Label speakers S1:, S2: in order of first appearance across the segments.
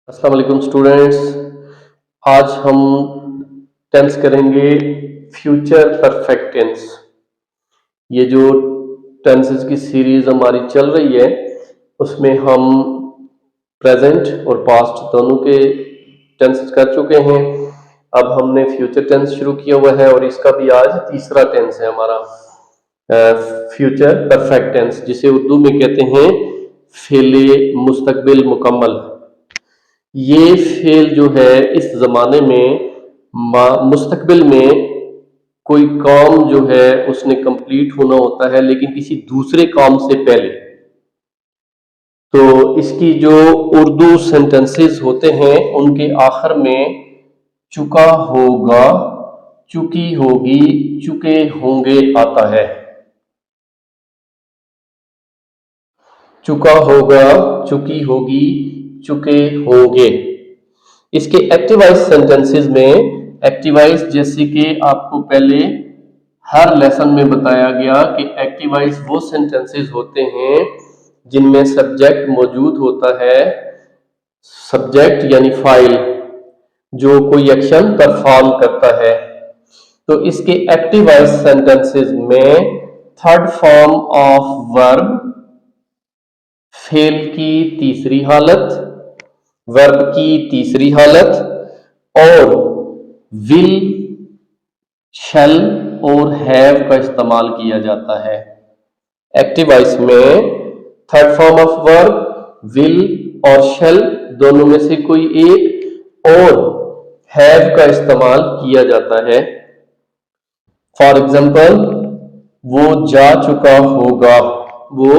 S1: अस्सलाम वालेकुम स्टूडेंट्स। आज हम टेंस करेंगे फ्यूचर परफेक्ट टेंस। ये जो टेंसेस की सीरीज हमारी चल रही है उसमें हम प्रेजेंट और पास्ट दोनों के टेंसेस कर चुके हैं। अब हमने फ्यूचर टेंस शुरू किया हुआ है और इसका भी आज तीसरा टेंस है हमारा फ्यूचर परफेक्ट टेंस, जिसे उर्दू में कहते हैं फेले मुस्तकबिल मुकम्मल। ये फेल जो है इस जमाने में मुस्तकबिल में कोई काम जो है उसने कंप्लीट होना होता है, लेकिन किसी दूसरे काम से पहले। तो इसकी जो उर्दू सेंटेंसेस होते हैं उनके आखिर में चुका होगा, चुकी होगी, चुके होंगे आता है। चुका होगा, चुकी होगी, चुके होंगे। इसके एक्टिवाइज सेंटेंसेस में एक्टिवाइज जैसे कि आपको पहले हर लेसन में बताया गया कि एक्टिवाइज वो सेंटेंसेस होते हैं जिनमें सब्जेक्ट मौजूद होता है। सब्जेक्ट यानी फाइल जो कोई एक्शन परफॉर्म करता है। तो इसके एक्टिवाइज सेंटेंसेस में third form of verb, fail की तीसरी हालत, वर्ब की तीसरी हालत और विल, शैल और हैव का इस्तेमाल किया जाता है। एक्टिव वॉइस में third form of verb, will और शैल दोनों में से कोई एक और हैव का इस्तेमाल किया जाता है। फॉर एग्जाम्पल, वो जा चुका होगा, वो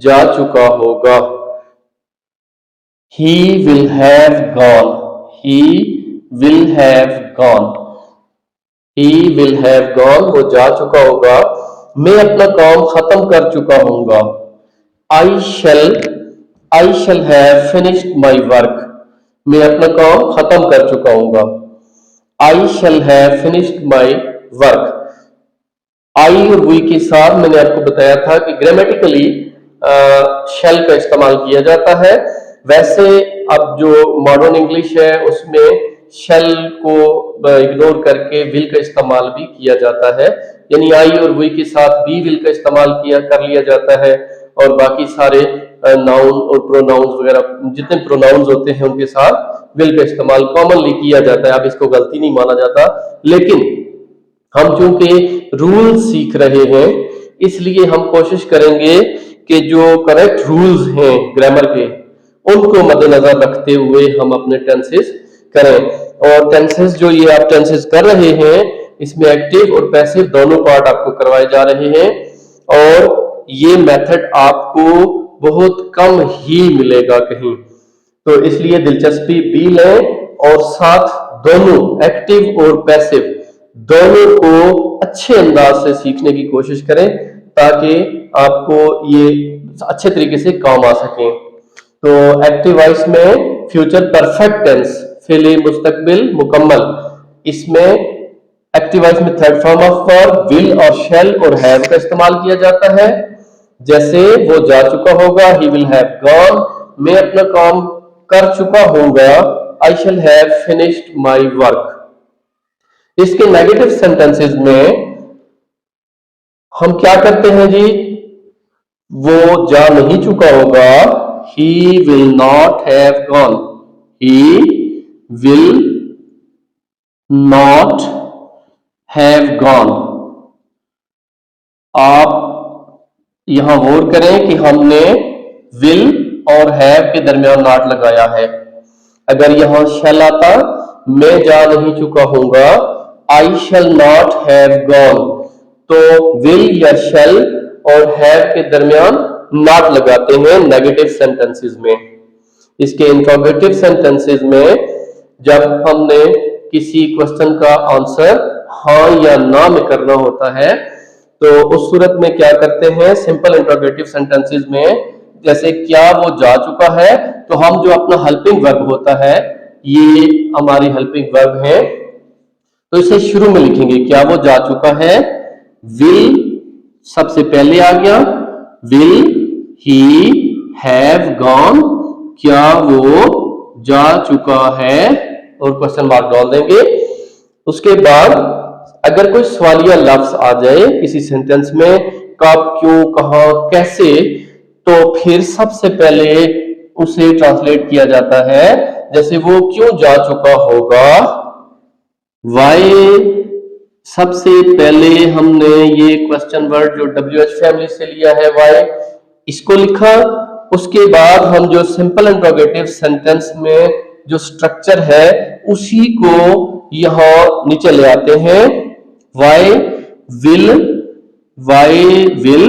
S1: जा चुका होगा। He will have gone, he will have gone, he will have gone, वो जा चुका होगा। मैं अपना काम खत्म कर चुका हूंगा। I shall have finished my work, मैं अपना काम खत्म कर चुका हूंगा। I shall have finished my work। आई और वी के साथ मैंने आपको बताया था कि ग्रामेटिकली शैल का इस्तेमाल किया जाता है। वैसे अब जो मॉडर्न इंग्लिश है उसमें शैल को इग्नोर करके विल का इस्तेमाल भी किया जाता है, यानी आई और वी के साथ भी विल का इस्तेमाल कर लिया जाता है और बाकी सारे नाउन और प्रोनाउंस वगैरह जितने प्रोनाउंस होते हैं उनके साथ विल का इस्तेमाल कॉमनली किया जाता है। अब इसको गलती नहीं माना जाता, लेकिन हम चूंकि रूल सीख रहे हैं इसलिए हम कोशिश करेंगे कि जो करेक्ट रूल्स हैं ग्रामर के उनको मद्देनजर रखते हुए हम अपने टेंसेस करें। और टेंसेस जो ये आप टेंसेस कर रहे हैं इसमें एक्टिव और पैसिव दोनों पार्ट आपको करवाए जा रहे हैं और ये मेथड आपको बहुत कम ही मिलेगा कहीं, तो इसलिए दिलचस्पी भी लें और साथ दोनों एक्टिव और पैसिव दोनों को अच्छे अंदाज से सीखने की कोशिश करें ताकि आपको ये अच्छे तरीके से काम आ सके। तो एक्टिव वॉइस में फ्यूचर परफेक्ट टेंस, फेले मुस्तकबिल मुकम्मल, इसमें एक्टिव वॉइस में third form of verb, will और शैल और हैव का इस्तेमाल किया जाता है। जैसे वो जा चुका होगा, ही विल हैव गॉन, मैं अपना काम कर चुका होऊंगा, I shall have finished my work. इसके नेगेटिव सेंटेंसेस में हम क्या करते हैं जी, वो जा नहीं चुका होगा, he will not have gone, he will not have gone। आप यहां गौर करें कि हमने will और have के दरमियान नॉट लगाया है। अगर यहां shall आता, मैं जा नहीं चुका होऊंगा, I shall not have gone, तो will या shall और have के दरमियान नॉट लगाते हैं नेगेटिव सेंटेंसेस में। इसके इंट्रोगेटिव सेंटेंसेस में जब हमने किसी क्वेश्चन का आंसर हाँ या ना में करना होता है तो उस सूरत में क्या करते हैं, सिंपल इंट्रोगेटिव सेंटेंसेस में जैसे क्या वो जा चुका है, तो हम जो अपना हेल्पिंग वर्ब होता है ये हमारी हेल्पिंग वर्ब है, तो इसे शुरू में लिखेंगे क्या वो जा चुका है, विल सबसे पहले आ गया, विल ही हैव गॉन, क्या वो जा चुका है और क्वेश्चन मार्क डाल देंगे। उसके बाद अगर कोई सवालिया लफ्ज आ जाए किसी सेंटेंस में, कब, क्यों, कहां, कैसे, तो फिर सबसे पहले उसे ट्रांसलेट किया जाता है। जैसे वो क्यों जा चुका होगा, वाई। सबसे पहले हमने ये क्वेश्चन वर्ड जो WH फैमिली से लिया है, वाई, इसको लिखा। उसके बाद हम जो सिंपल इंट्रोगेटिव सेंटेंस में जो स्ट्रक्चर है उसी को यहां नीचे ले आते हैं। Why will, why will,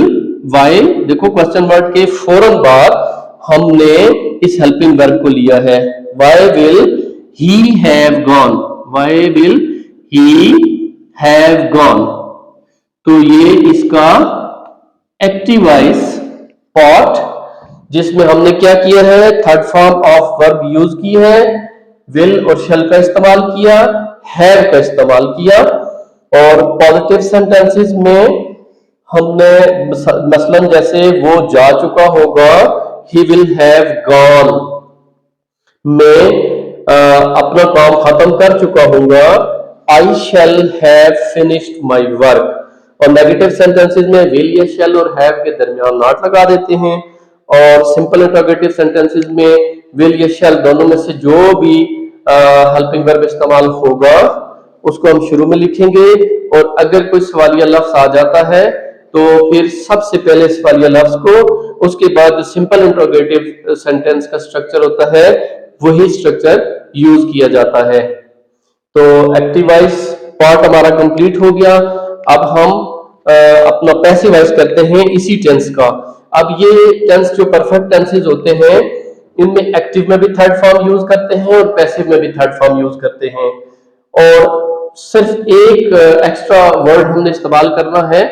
S1: why. देखो क्वेश्चन वर्ड के फौरन बाद हमने इस हेल्पिंग वर्ब को लिया है। Why will he have gone, why will he have gone. तो ये इसका एक्टिव वॉइस पार्ट, जिसमें हमने क्या किया है, third form of verb use की है, विल और शैल का इस्तेमाल किया, हैव का इस्तेमाल किया। और पॉजिटिव सेंटेंसेस में हमने मसलन जैसे वो जा चुका होगा, ही विल हैव गॉन, मैं अपना काम खत्म कर चुका हूंगा, I shall have finished my work. और नेगेटिव सेंटेंसेस में विल या शैल और हैव के दरमियान नॉट लगा देते हैं। और सिंपल इंट्रोगेटिव सेंटेंसेस में विल या शैल दोनों में से जो भी हेल्पिंग वर्ब इस्तेमाल होगा उसको हम शुरू में लिखेंगे। और अगर कोई सवालिया लफ्ज आ जाता है तो फिर सबसे पहले सवालिया लफ्ज को, उसके बाद जो सिंपल इंट्रोगेटिव सेंटेंस का स्ट्रक्चर होता है वही स्ट्रक्चर यूज किया जाता है। तो एक्टिव वॉइस पार्ट हमारा कंप्लीट हो गया। अब हम अपना पैसिव वॉइस करते हैं इसी टेंस का। अब ये टेंस जो परफेक्ट टेंसेस होते हैं इनमें एक्टिव में भी थर्ड फॉर्म यूज करते हैं और पैसिव में भी थर्ड फॉर्म यूज करते हैं। और सिर्फ एक एक्स्ट्रा वर्ड हमने इस्तेमाल करना है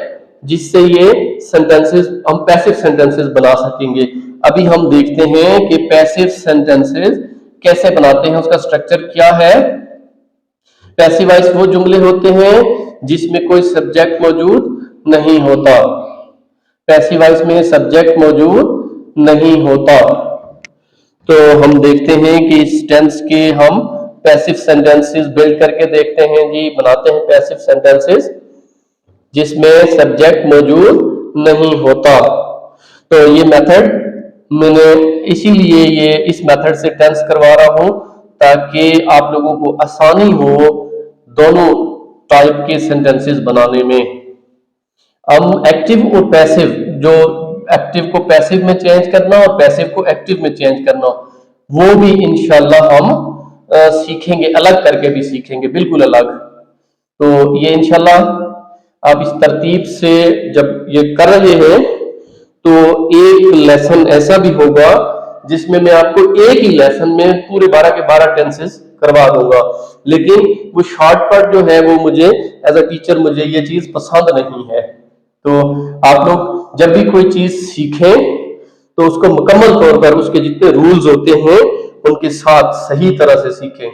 S1: जिससे ये सेंटेंसेस हम पैसिव सेंटेंसेस बना सकेंगे। अभी हम देखते हैं कि पैसिव सेंटेंसेस कैसे बनाते हैं, उसका स्ट्रक्चर क्या है। पैसिव वॉइस वो जुमले होते हैं जिसमें कोई सब्जेक्ट मौजूद नहीं होता, पैसिव वॉइस में सब्जेक्ट मौजूद नहीं होता। तो हम देखते हैं कि इस टेंस के हम पैसिव सेंटेंसेस बिल्ड करके देखते हैं जी, बनाते हैं पैसिव सेंटेंसेस जिसमें सब्जेक्ट मौजूद नहीं होता। तो ये मेथड मैंने इसीलिए ये इस मेथड से टेंस करवा रहा हूं ताकि आप लोगों को आसानी हो दोनों टाइप के सेंटेंसेस बनाने में। हम एक्टिव और पैसिव, जो एक्टिव को पैसिव में चेंज करना और पैसिव को एक्टिव में चेंज करना, वो भी इंशाल्लाह हम सीखेंगे, अलग करके भी सीखेंगे, बिल्कुल अलग। तो ये इंशाल्लाह आप इस तरतीब से जब ये कर रहे हैं तो एक लेसन ऐसा भी होगा जिसमें मैं आपको एक ही लेसन में पूरे 12 के 12 टेंसेस करवा दूंगा। लेकिन वो शॉर्टकट जो है वो मुझे एज अ टीचर मुझे ये चीज पसंद नहीं है। तो आप लोग जब भी कोई चीज सीखें तो उसको मुकम्मल तौर पर उसके जितने रूल्स होते हैं उनके साथ सही तरह से सीखें।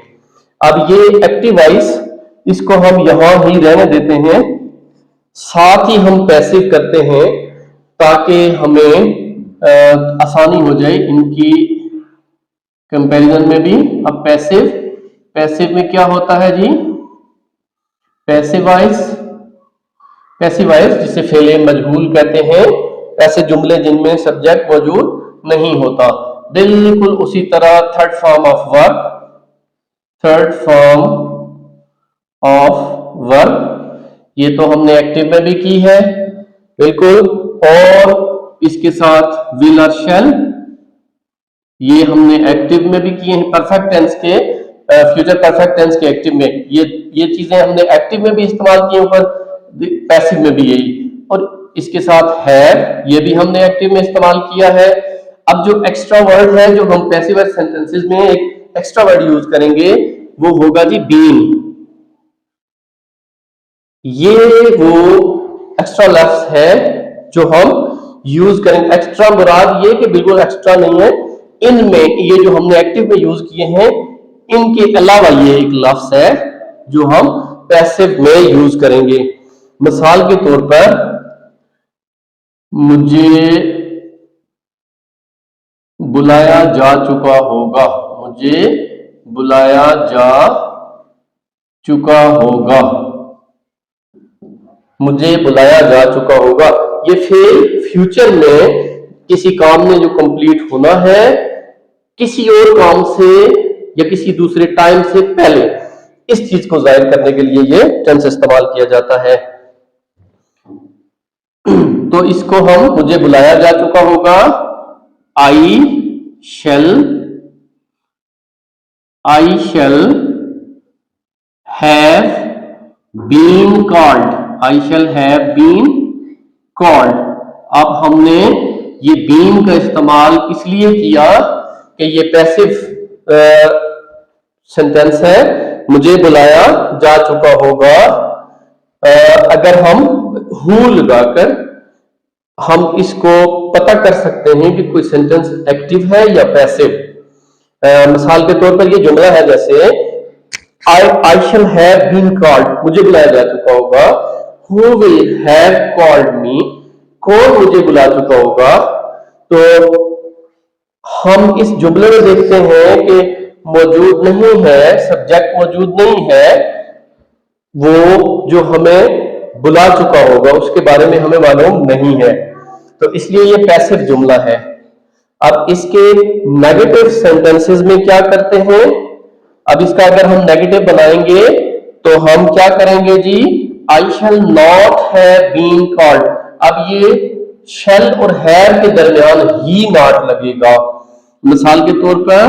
S1: अब ये एक्टिव वॉइस इसको हम यहां ही रहने देते हैं, साथ ही हम पैसिव करते हैं ताकि हमें आसानी हो जाए इनकी कंपैरिजन में भी। अब पैसिव, पैसिव में क्या होता है जी, पैसिव वॉइस, पैसिव वॉइस जिसे फेले मजहूल कहते हैं, ऐसे जुमले जिनमें सब्जेक्ट मौजूद नहीं होता। बिल्कुल उसी तरह third form of verb, third form of verb ये तो हमने एक्टिव में भी की है बिल्कुल, और इसके साथ विल और शैल ये हमने एक्टिव में भी किए हैं, परफेक्ट टेंस के, फ्यूचर परफेक्ट टेंस के एक्टिव में ये चीजें हमने एक्टिव में भी इस्तेमाल की, ऊपर पैसिव में भी यही। और इसके साथ है ये भी हमने एक्टिव में इस्तेमाल किया है। अब जो एक्स्ट्रा वर्ड है जो हम पैसिव सेंटेंसेस में एक एक्स्ट्रा वर्ड यूज करेंगे वो होगा जी बीन। ये वो एक्स्ट्रा लफ्ज है जो हम यूज करेंगे। एक्स्ट्रा मुराद ये कि बिल्कुल एक्स्ट्रा नहीं है, इनमें ये जो हमने एक्टिव में यूज किए हैं इनके अलावा ये एक लफ्ज है जो हम पैसिव में यूज करेंगे। मिसाल के तौर पर मुझे बुलाया जा चुका होगा, मुझे बुलाया जा चुका होगा, मुझे बुलाया जा चुका होगा। ये फिर फ्यूचर में किसी काम ने जो कंप्लीट होना है किसी और काम से या किसी दूसरे टाइम से पहले, इस चीज को जाहिर करने के लिए ये टेंस इस्तेमाल किया जाता है। तो इसको हम मुझे बुलाया जा चुका होगा, I shall have been called, I shall have been called. अब हमने ये बीन का इस्तेमाल इसलिए किया कि ये पैसिव सेंटेंस है, मुझे बुलाया जा चुका होगा। अगर हम हु लगाकर हम इसको पता कर सकते हैं कि कोई सेंटेंस एक्टिव है या पैसिव। मिसाल के तौर पर ये जुमला है जैसे आई शैल हैव बीन कॉल्ड, मुझे बुलाया जा चुका होगा। Who will have called me, कौन मुझे बुला चुका होगा। तो हम इस जुमले में देखते हैं कि मौजूद नहीं है, सब्जेक्ट मौजूद नहीं है, वो जो हमें बुला चुका होगा उसके बारे में हमें मालूम नहीं है, तो इसलिए ये पैसिव जुमला है। अब इसके नेगेटिव सेंटेंसेस में क्या करते हैं, अब इसका अगर हम नेगेटिव बनाएंगे तो हम क्या करेंगे जी, I shall not have been called. अब ये शैल और हैव के दरमियान ही नॉट लगेगा। मिसाल के तौर पर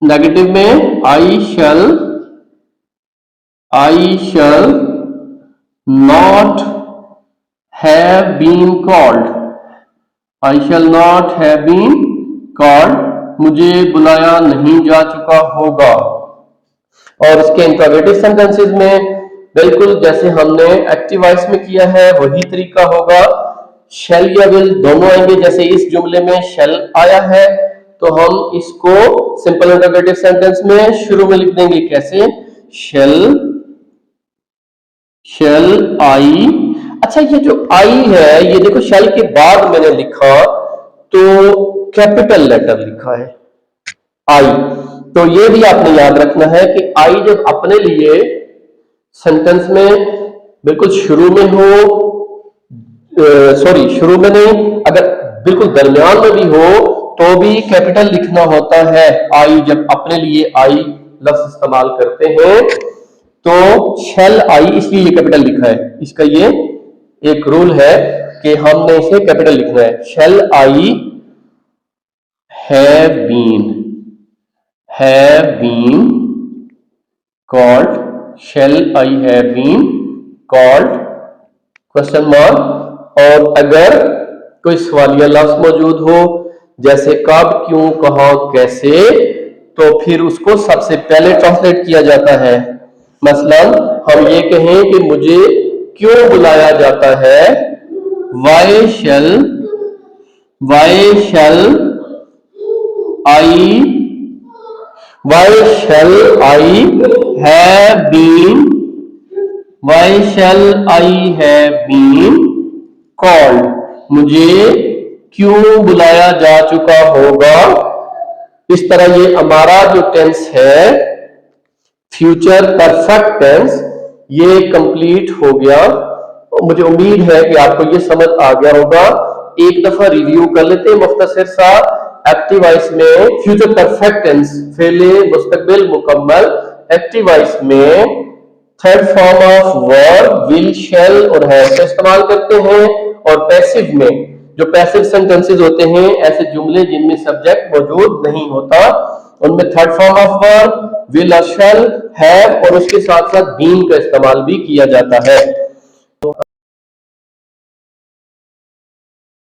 S1: नेगेटिव में I shall not have been called, I shall not have been called, मुझे बुलाया नहीं जा चुका होगा। और इसके इंट्रोगेटिव सेंटेंसेस में बिल्कुल जैसे हमने एक्टिव वॉइस में किया है वही तरीका होगा, शैल या विल दोनों आएंगे। जैसे इस जुमले में शैल आया है तो हम इसको सिंपल इंट्रोगेटिव सेंटेंस में शुरू में लिख देंगे कैसे, शैल आई। अच्छा, ये जो आई है ये देखो शैल के बाद मैंने लिखा तो कैपिटल लेटर लिखा है आई, तो ये भी आपने याद रखना है कि आई जब अपने लिए सेंटेंस में बिल्कुल शुरू में हो, शुरू में नहीं, अगर बिल्कुल दरमियान में भी हो तो भी कैपिटल लिखना होता है। आई जब अपने लिए आई लफ्ज इस्तेमाल करते हैं तो शैल आई इसलिए ये कैपिटल लिखा है, इसका ये एक रूल है कि हमने इसे कैपिटल लिखना है। Shall I have been called, shall I have been called question mark. और अगर कोई सवालिया लफ्ज मौजूद हो जैसे कब, क्यों, कहां, कैसे, तो फिर उसको सबसे पहले ट्रांसलेट किया जाता है। मसलन हम ये कहें कि मुझे क्यों बुलाया जाता है, why shall I have been called, मुझे क्यों बुलाया जा चुका होगा। इस तरह ये हमारा जो टेंस है फ्यूचर परफेक्ट टेंस ये कंप्लीट हो गया। मुझे उम्मीद है कि आपको ये समझ आ गया होगा। एक दफा रिव्यू कर लेते हैं मुख्तसर सा। एक्टिव वॉइस में फ्यूचर परफेक्ट टेंस फेले मुस्तकबिल मुकम्मल, एक्टिव वॉइस में third form of verb will, shall और हैव का इस्तेमाल करते हैं। और पैसिव में जो पैसिव सेंटेंसेस होते हैं ऐसे जुमले जिनमें सब्जेक्ट मौजूद नहीं होता, उनमें third form of verb will और शैल, हैव और उसके साथ साथ बीन का इस्तेमाल भी किया जाता है।